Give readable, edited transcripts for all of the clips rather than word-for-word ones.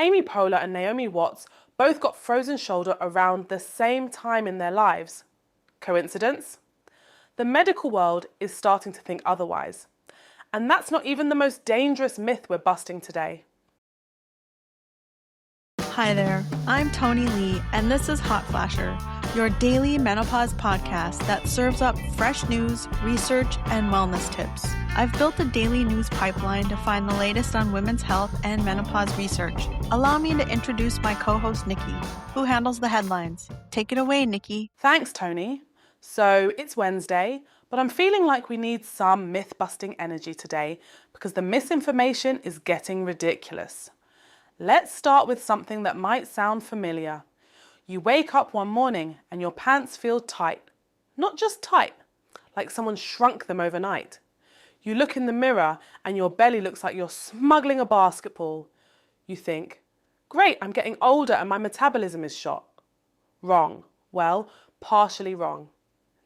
Amy Poehler and Naomi Watts both got frozen shoulder around the same time in their lives. Coincidence? The medical world is starting to think otherwise. And that's not even the most dangerous myth we're busting today. Hi there, I'm Tony Lee, and this is Hot Flasher, your daily menopause podcast that serves up fresh news, research, and wellness tips. I've built a daily news pipeline to find the latest on women's health and menopause research. Allow me to introduce my co-host Nykki, who handles the headlines. Take it away, Nykki. Thanks, Tony. So it's Wednesday, but I'm feeling like we need some myth-busting energy today because the misinformation is getting ridiculous. Let's start with something that might sound familiar. You wake up one morning and your pants feel tight. Not just tight, like someone shrunk them overnight. You look in the mirror and your belly looks like you're smuggling a basketball. You think, great, I'm getting older and my metabolism is shot. Wrong. Well, partially wrong.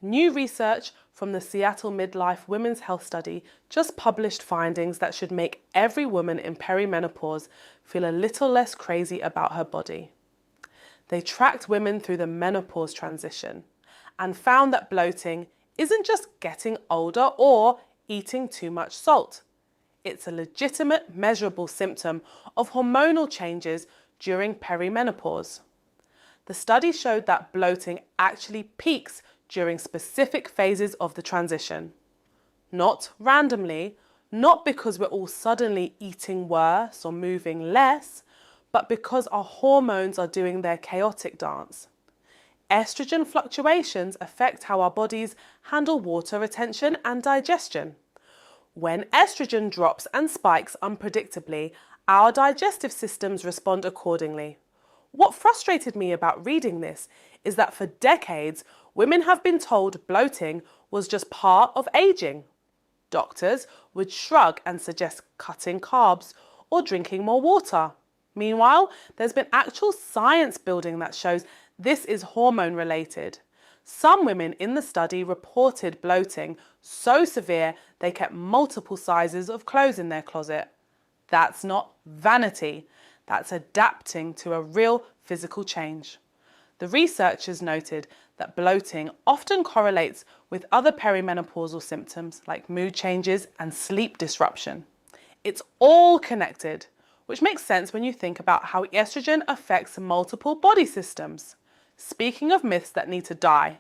New research from the Seattle Midlife Women's Health Study just published findings that should make every woman in perimenopause feel a little less crazy about her body. They tracked women through the menopause transition and found that bloating isn't just getting older or eating too much salt. It's a legitimate, measurable symptom of hormonal changes during perimenopause. The study showed that bloating actually peaks during specific phases of the transition. Not randomly, not because we're all suddenly eating worse or moving less, but because our hormones are doing their chaotic dance. Estrogen fluctuations affect how our bodies handle water retention and digestion. When estrogen drops and spikes unpredictably, our digestive systems respond accordingly. What frustrated me about reading this is that for decades, women have been told bloating was just part of aging. Doctors would shrug and suggest cutting carbs or drinking more water. Meanwhile, there's been actual science building that shows this is hormone related. Some women in the study reported bloating so severe they kept multiple sizes of clothes in their closet. That's not vanity. That's adapting to a real physical change. The researchers noted that bloating often correlates with other perimenopausal symptoms like mood changes and sleep disruption. It's all connected, which makes sense when you think about how estrogen affects multiple body systems. Speaking of myths that need to die,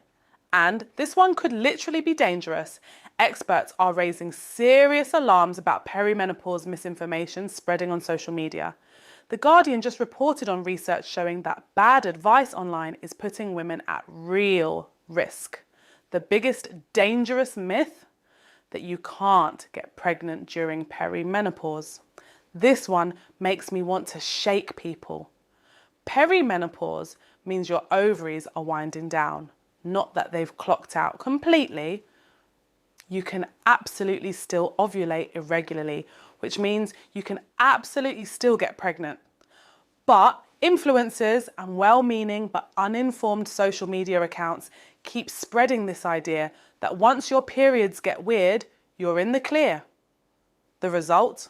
and this one could literally be dangerous, experts are raising serious alarms about perimenopause misinformation spreading on social media. The Guardian just reported on research showing that bad advice online is putting women at real risk. The biggest dangerous myth? That you can't get pregnant during perimenopause. This one makes me want to shake people. Perimenopause means your ovaries are winding down, not that they've clocked out completely. You can absolutely still ovulate irregularly, which means you can absolutely still get pregnant. But influencers and well-meaning but uninformed social media accounts keep spreading this idea that once your periods get weird, you're in the clear. The result?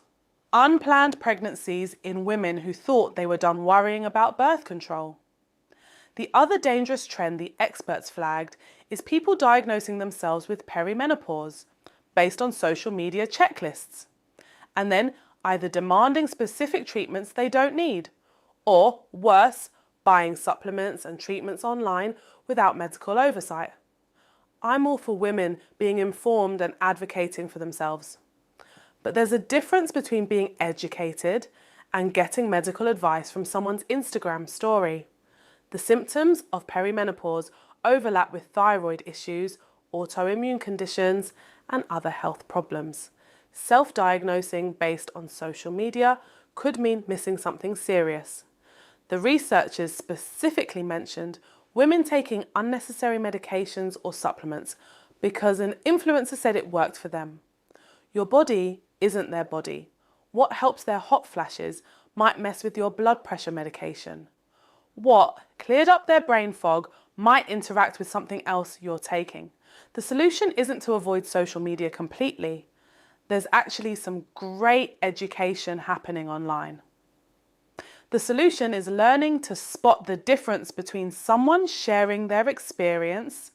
Unplanned pregnancies in women who thought they were done worrying about birth control. The other dangerous trend the experts flagged is people diagnosing themselves with perimenopause based on social media checklists, and then either demanding specific treatments they don't need, or worse, buying supplements and treatments online without medical oversight. I'm all for women being informed and advocating for themselves. But there's a difference between being educated and getting medical advice from someone's Instagram story. The symptoms of perimenopause overlap with thyroid issues, autoimmune conditions, and other health problems. Self-diagnosing based on social media could mean missing something serious. The researchers specifically mentioned women taking unnecessary medications or supplements because an influencer said it worked for them. Your body isn't their body. What helps their hot flashes might mess with your blood pressure medication. What cleared up their brain fog might interact with something else you're taking. The solution isn't to avoid social media completely. There's actually some great education happening online. The solution is learning to spot the difference between someone sharing their experience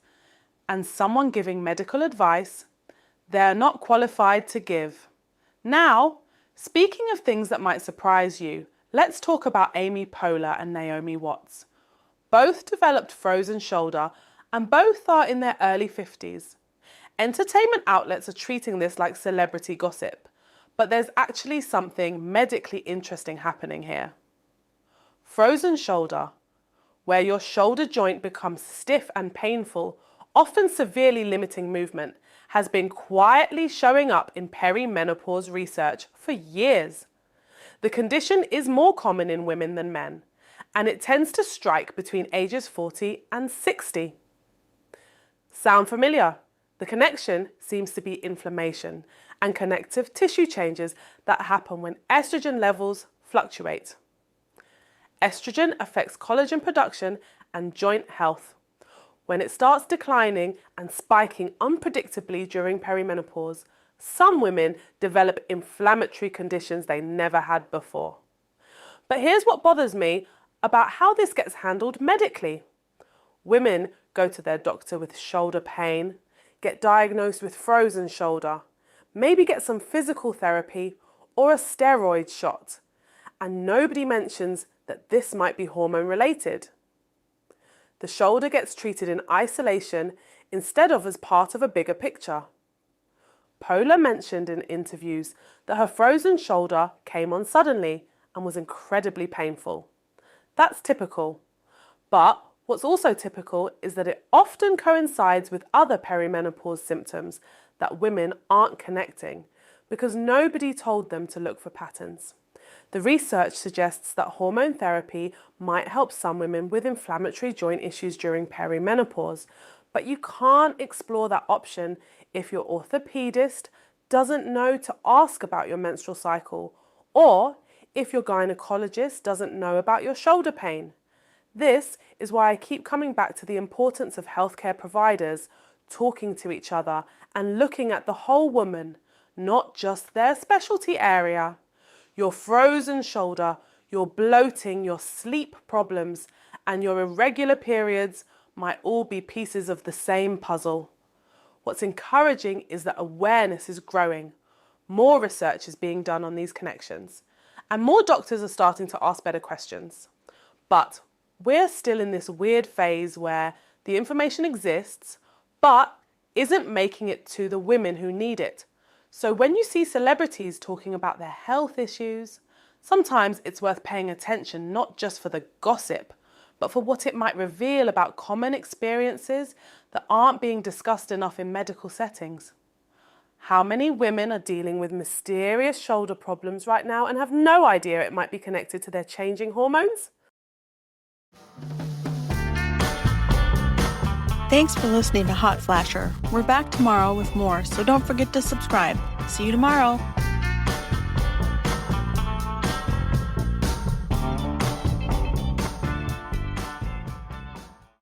and someone giving medical advice they're not qualified to give. Now, speaking of things that might surprise you, let's talk about Amy Poehler and Naomi Watts. Both developed frozen shoulder and both are in their early 50s. Entertainment outlets are treating this like celebrity gossip, but there's actually something medically interesting happening here. Frozen shoulder, where your shoulder joint becomes stiff and painful, often severely limiting movement, has been quietly showing up in perimenopause research for years. The condition is more common in women than men, and it tends to strike between ages 40 and 60. Sound familiar? The connection seems to be inflammation and connective tissue changes that happen when estrogen levels fluctuate. Estrogen affects collagen production and joint health. When it starts declining and spiking unpredictably during perimenopause, some women develop inflammatory conditions they never had before. But here's what bothers me about how this gets handled medically. Women go to their doctor with shoulder pain, get diagnosed with frozen shoulder, maybe get some physical therapy or a steroid shot, and nobody mentions that this might be hormone related. The shoulder gets treated in isolation instead of as part of a bigger picture. Poehler mentioned in interviews that her frozen shoulder came on suddenly and was incredibly painful. That's typical. But what's also typical is that it often coincides with other perimenopause symptoms that women aren't connecting because nobody told them to look for patterns. The research suggests that hormone therapy might help some women with inflammatory joint issues during perimenopause, but you can't explore that option if your orthopedist doesn't know to ask about your menstrual cycle or if your gynecologist doesn't know about your shoulder pain. This is why I keep coming back to the importance of healthcare providers talking to each other and looking at the whole woman, not just their specialty area. Your frozen shoulder, your bloating, your sleep problems, and your irregular periods might all be pieces of the same puzzle. What's encouraging is that awareness is growing. More research is being done on these connections, and more doctors are starting to ask better questions. But we're still in this weird phase where the information exists, but isn't making it to the women who need it. So when you see celebrities talking about their health issues, sometimes it's worth paying attention not just for the gossip, but for what it might reveal about common experiences that aren't being discussed enough in medical settings. How many women are dealing with mysterious shoulder problems right now and have no idea it might be connected to their changing hormones? Thanks for listening to Hot Flasher. We're back tomorrow with more, so don't forget to subscribe. See you tomorrow.